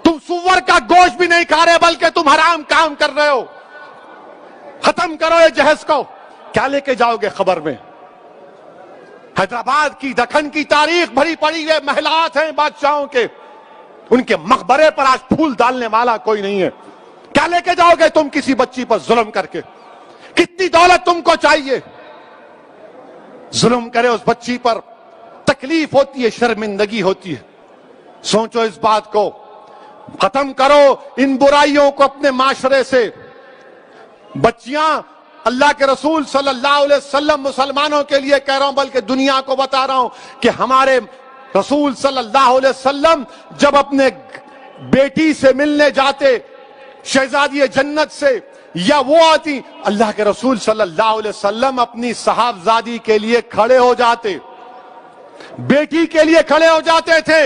तुम सुअर का गोश्त भी नहीं खा रहे बल्कि तुम हराम काम कर रहे हो। खत्म करो ये जहज को। क्या लेके जाओगे खबर में? हैदराबाद की, दखन की तारीख भरी पड़ी है, महलात हैं बादशाहों के, उनके मकबरे पर आज फूल डालने वाला कोई नहीं है। क्या लेके जाओगे तुम किसी बच्ची पर जुल्म करके? कितनी दौलत तुमको चाहिए? जुल्म करे उस बच्ची पर, तकलीफ होती है, शर्मिंदगी होती है। सोचो इस बात को, खत्म करो इन बुराइयों को अपने माशरे से। बच्चियां, अल्लाह के रसूल सल्लल्लाहु अलैहि वसल्लम मुसलमानों के लिए कह रहा हूं बल्कि दुनिया को बता रहा हूं कि हमारे रसूल सल्लल्लाहु अलैहि वसल्लम जब अपने बेटी से मिलने जाते, शहजादी जन्नत से, या वो आती, अल्लाह के रसूल सल्लल्लाहु अलैहि वसल्लम अपनी साहबजादी के लिए खड़े हो जाते, बेटी के लिए खड़े हो जाते थे।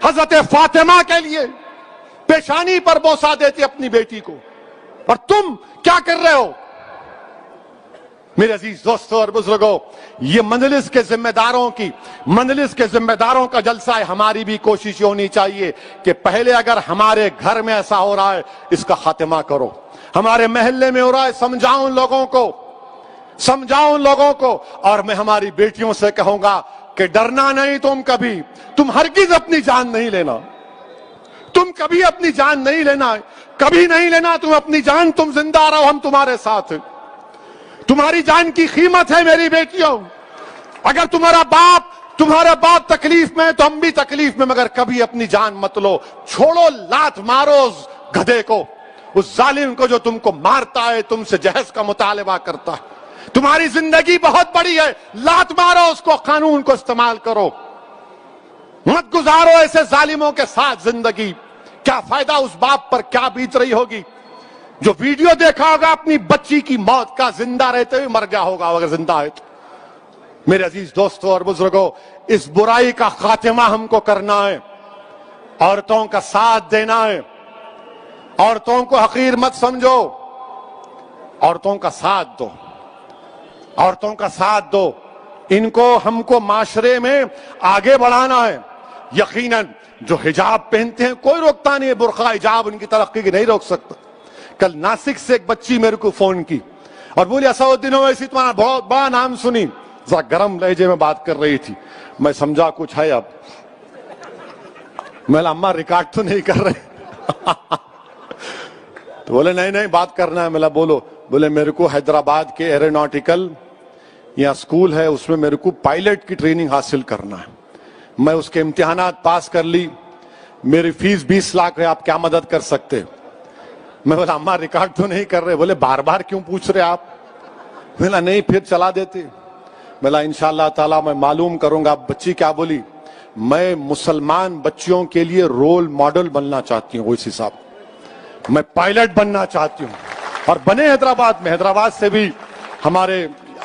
हजरत फातिमा के लिए पेशानी पर बोसा देते अपनी बेटी को। और तुम क्या कर रहे हो? मेरे अजीज दोस्तों और बुजुर्गों, ये मंजलिस के जिम्मेदारों का जलसा है। हमारी भी कोशिश होनी चाहिए कि पहले अगर हमारे घर में ऐसा हो रहा है, इसका खात्मा करो। हमारे महल्ले में हो रहा है, समझाओ उन लोगों को। और मैं हमारी बेटियों से कहूंगा कि डरना नहीं, तुम हरगिज अपनी जान नहीं लेना। तुम कभी अपनी जान नहीं लेना, कभी नहीं लेना तुम अपनी जान। तुम जिंदा रहो, हम तुम्हारे साथ हैं। तुम्हारी जान की कीमत है मेरी बेटियों। अगर तुम्हारा बाप तकलीफ में है तो हम भी तकलीफ में, मगर कभी अपनी जान मत लो। छोड़ो, लात मारो उस गधे को, उस जालिम को जो तुमको मारता है, तुमसे जहज का मुतालबा करता है। तुम्हारी जिंदगी बहुत बड़ी है, लात मारो उसको, कानून को इस्तेमाल करो। मत गुजारो ऐसे जालिमों के साथ जिंदगी। क्या फायदा उस बाप पर, क्या बीत रही होगी जो वीडियो देखा होगा अपनी बच्ची की मौत का, जिंदा रहते हुए मर गया होगा अगर जिंदा है तो। मेरे अजीज दोस्तों और बुजुर्गों, इस बुराई का खात्मा हमको करना है। औरतों का साथ देना है। औरतों को हकीर मत समझो, औरतों का साथ दो। इनको हमको माशरे में आगे बढ़ाना है। यकीनन जो हिजाब पहनते हैं कोई रोकता नहीं है, बुर्का हिजाब उनकी तरक्की की नहीं रोक सकता। कल नासिक से एक बच्ची मेरे को फोन की और बोली, असउद्दीन ओवैसी तुम्हारा बहुत बड़ा नाम सुनी। जरा गर्म लहजे में बात कर रही थी, मैं समझा कुछ है। अब मैं अम्मा रिकॉर्ड तो नहीं कर रहे तो बोले नहीं बात करना है। मैं बोलो। बोले मेरे को हैदराबाद के एरोनॉटिकल यहाँ स्कूल है, उसमें मेरे को पायलट की ट्रेनिंग हासिल करना है। मैं उसके इम्तिहानात पास कर ली, मेरी फीस 20 लाख है, आप क्या मदद कर सकते? मैं बोला अम्मा रिकॉर्ड तो नहीं कर रहे। बोले बार बार क्यों पूछ रहे आप? बोला नहीं, फिर चला देते। बोला इंशाअल्लाह ताला मैं मालूम करूंगा। बच्ची क्या बोली? मैं मुसलमान बच्चियों के लिए रोल मॉडल बनना चाहती हूँ, उस हिसाब मैं पायलट बनना चाहती हूँ। और बने हैदराबाद में। हैदराबाद से भी हमारे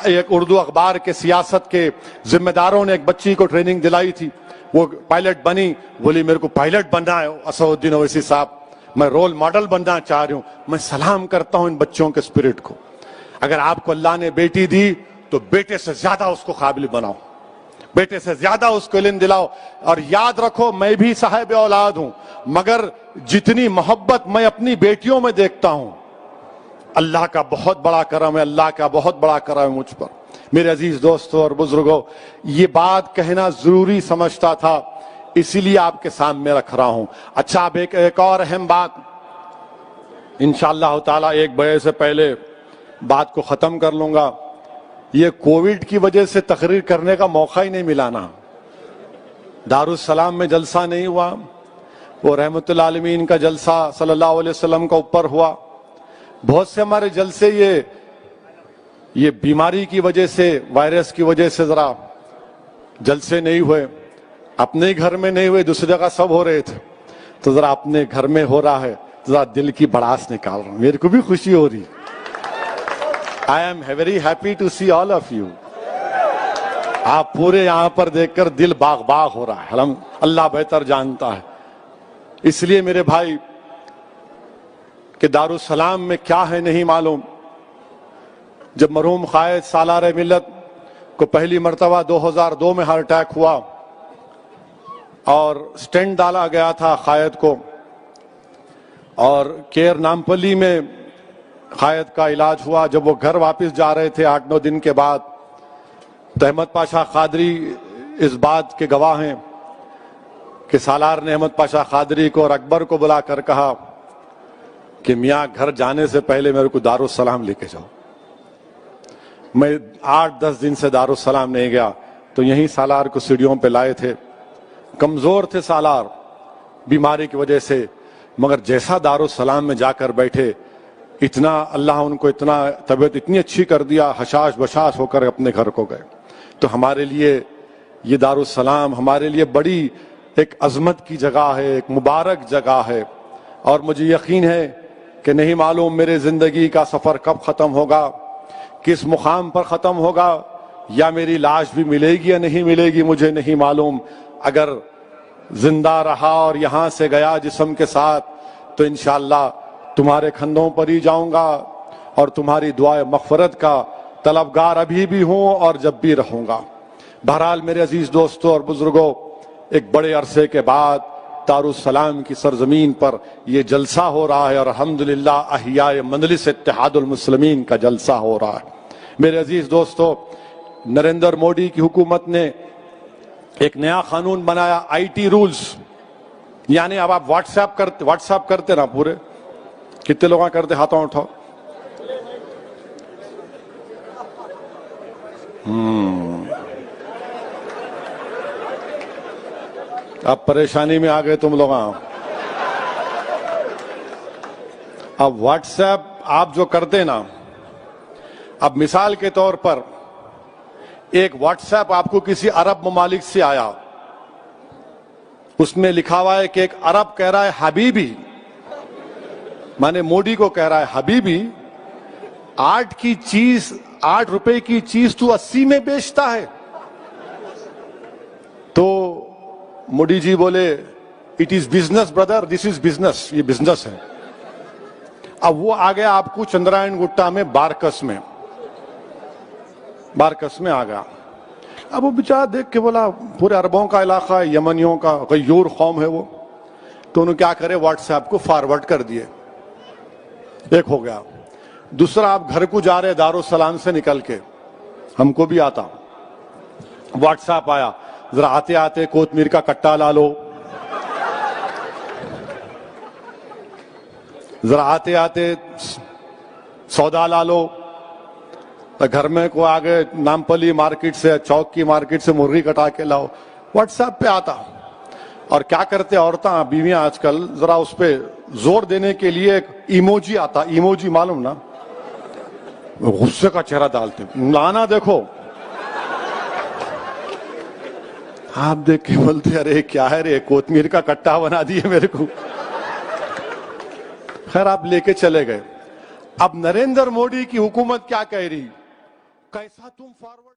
एक उर्दू अखबार के सियासत के जिम्मेदारों ने एक बच्ची को ट्रेनिंग दिलाई थी, वो पायलट बनी। बोली मेरे को पायलट बनना है असउद्दीन ओवैसी साहब, मैं रोल मॉडल बनना चाह रही हूं। मैं सलाम करता हूं इन बच्चों के स्पिरिट को। अगर आपको अल्लाह ने बेटी दी तो बेटे से ज्यादा उसको काबिल बनाओ, बेटे से ज्यादा उसको इल्म दिलाओ। और याद रखो, मैं भी साहिब औलाद हूं, मगर जितनी मोहब्बत मैं अपनी बेटियों में देखता हूं, अल्लाह का बहुत बड़ा करम है, अल्लाह का बहुत बड़ा करम है मुझ पर। मेरे अजीज दोस्तों और बुजुर्गों, ये बात कहना जरूरी समझता था, इसीलिए आपके सामने रख रहा हूं। अच्छा, अब एक और अहम बात, इंशाअल्लाह ताला 1 बजे से पहले बात को खत्म कर लूंगा। ये कोविड की वजह से तकरीर करने का मौका ही नहीं मिला ना। दारुस्सलाम में जलसा नहीं हुआ, वो रहमतुल आलमीन का जलसा सल्लल्लाहु अलैहि वसल्लम का ऊपर हुआ। बहुत से हमारे जलसे ये बीमारी की वजह से, वायरस की वजह से जरा जलसे नहीं हुए। अपने घर में नहीं हुए, दूसरी जगह सब हो रहे थे, तो जरा अपने घर में हो रहा है, जरा दिल की भड़ास निकाल रहा हूं। मेरे को भी खुशी हो रही। I am very happy to see all of you. आप पूरे यहां पर देखकर दिल बाग बाग हो रहा है। हम अल्लाह बेहतर जानता है। इसलिए मेरे भाई कि दारुस्सलाम में क्या है नहीं मालूम। जब मरहूम कायद सालार मिल्लत को पहली मर्तबा 2002 में हार्ट अटैक हुआ और स्टेंट डाला गया था कायद को, اور کیر نامپلی میں قائد کا علاج ہوا. جب وہ گھر واپس جا رہے تھے 8-9 دن کے بعد, تو احمد پاشا قادری اس بات کے گواہ ہیں کہ سالار نے احمد پاشا قادری کو اور اکبر کو بلا کر کہا کہ میاں گھر جانے سے پہلے میرے کو دارالسلام لے کے جاؤ. میں 8-10 دن سے دارالسلام نہیں گیا, تو یہیں سالار کو سیڑھیوں پہ لائے تھے. کمزور تھے سالار بیماری کی وجہ سے, مگر جیسا دارالسلام میں جا کر بیٹھے, اتنا اللہ ان کو اتنا طبیعت اتنی اچھی کر دیا, حشاش بشاش ہو کر اپنے گھر کو گئے. تو ہمارے لیے یہ دارالسلام ہمارے لیے بڑی ایک عظمت کی جگہ ہے, ایک مبارک جگہ ہے. اور مجھے یقین ہے کہ نہیں معلوم میرے زندگی کا سفر کب ختم ہوگا, کس مقام پر ختم ہوگا, یا میری لاش بھی ملے گی یا نہیں ملے گی مجھے نہیں معلوم. اگر زندہ رہا اور یہاں سے گیا جسم کے ساتھ, تو انشاءاللہ تمہارے کندھوں پر ہی جاؤں گا, اور تمہاری دعائے مغفرت کا طلبگار ابھی بھی ہوں اور جب بھی رہوں گا. بہرحال میرے عزیز دوستوں اور بزرگوں, ایک بڑے عرصے کے بعد دارالسلام کی سرزمین پر یہ جلسہ ہو رہا ہے, اور الحمدللہ احیاء مجلس اتحاد المسلمین کا جلسہ ہو رہا ہے. میرے عزیز دوستوں, نریندر مودی کی حکومت نے ایک نیا قانون بنایا, آئی ٹی رولز. یعنی اب آپ واٹس ایپ کرتے نا پورے, کتنے لوگ کرتے, ہاتھوں اٹھاؤ. اب پریشانی میں آ گئے تم لوگ. اب واٹس ایپ آپ جو کرتے نا, اب مثال کے طور پر ایک واٹس ایپ آپ کو کسی عرب ممالک سے آیا, اس میں لکھا ہوا ہے کہ ایک عرب کہہ رہا ہے حبیبی, مانے مودی کو کہہ رہا ہے حبیبی, 8 روپے کی چیز تو 80 میں بیچتا ہے. تو مودی جی بولے it is business Brother, this is business, یہ بزنس ہے. اب وہ آ گیا آپ کو چندرائن گٹا میں بارکس میں آ گیا. اب وہ بیچارہ دیکھ کے بولا پورے عربوں کا علاقہ ہے, یمنیوں کا غیور قوم ہے وہ, تو انہوں کیا کرے واٹس ایپ کو فارورڈ کر دیے. ایک ہو گیا. دوسرا, آپ گھر کو جا رہے دارالسلام سے نکل کے, ہم کو بھی آتا, واٹس ایپ آیا, ذرا آتے آتے کوتمیر کا کٹا لا لو, ذرا آتے آتے سودا لا لو. گھر میں کو آگے نامپلی مارکیٹ سے, چوک کی مارکیٹ سے مرغی کٹا کے لاؤ. واٹس ایپ پہ آتا. اور کیا کرتے عورتیں بیویاں آج کل, ذرا اس پہ زور دینے کے لیے ایک ایموجی آتا, ایموجی معلوم نا, غصے کا چہرہ ڈالتے, لانا دیکھو. آپ دیکھ کے بولتے ارے کیا ہے رے, کوتمیر کا کٹا بنا دیے میرے کو. خیر آپ لے کے چلے گئے. اب نریندر مودی کی حکومت کیا کہہ رہی, کیسا تم فارورڈ